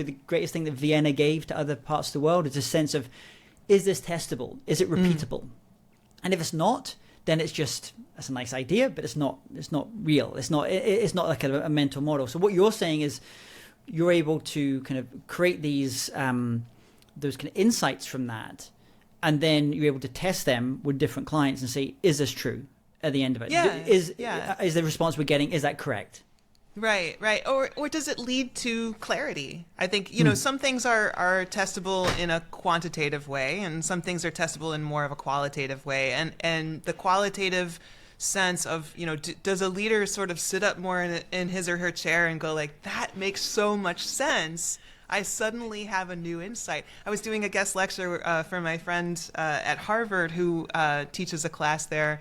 The greatest thing that Vienna gave to other parts of the world is a sense of, is this testable? Is it repeatable? And if it's not, then it's a nice idea, but it's not real. It's not like a mental model. So what you're saying is you're able to kind of create these those kind of insights from that, and then you're able to test them with different clients and say, is this true at the end of it? Is the response we're getting, is that correct? Right. Or does it lead to clarity? I think, some things are testable in a quantitative way, and some things are testable in more of a qualitative way. And the qualitative sense of, does a leader sort of sit up more in his or her chair and go like, that makes so much sense. I suddenly have a new insight. I was doing a guest lecture for my friend at Harvard who teaches a class there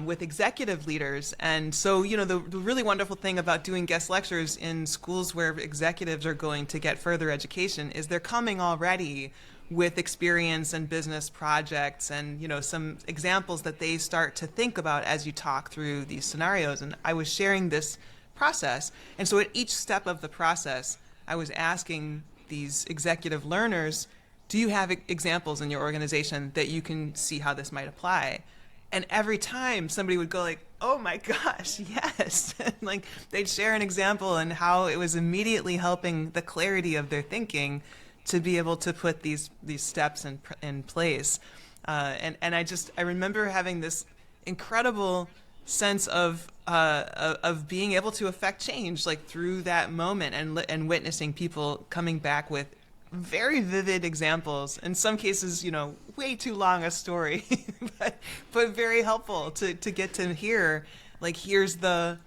with executive leaders. And so, the really wonderful thing about doing guest lectures in schools where executives are going to get further education is they're coming already with experience and business projects and, some examples that they start to think about as you talk through these scenarios. And I was sharing this process. And so at each step of the process, I was asking these executive learners, do you have examples in your organization that you can see how this might apply? And every time somebody would go like, oh my gosh, yes. Like they'd share an example and how it was immediately helping the clarity of their thinking to be able to put these steps in place. And I remember having this incredible sense of being able to affect change like through that moment and witnessing people coming back with very vivid examples, in some cases, way too long a story, but very helpful to get to hear, like, here's the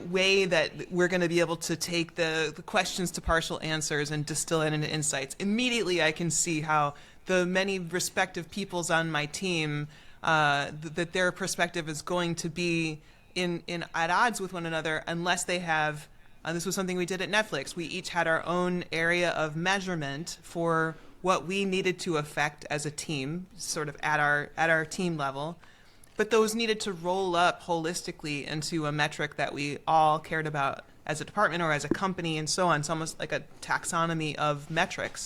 way that we're going to be able to take the questions to partial answers and distill it into insights. Immediately, I can see how the many respective peoples on my team, that their perspective is going to be at odds with one another unless they have. This was something we did at Netflix. We each had our own area of measurement for what we needed to affect as a team, sort of at our team level. But those needed to roll up holistically into a metric that we all cared about as a department or as a company and so on. It's almost like a taxonomy of metrics.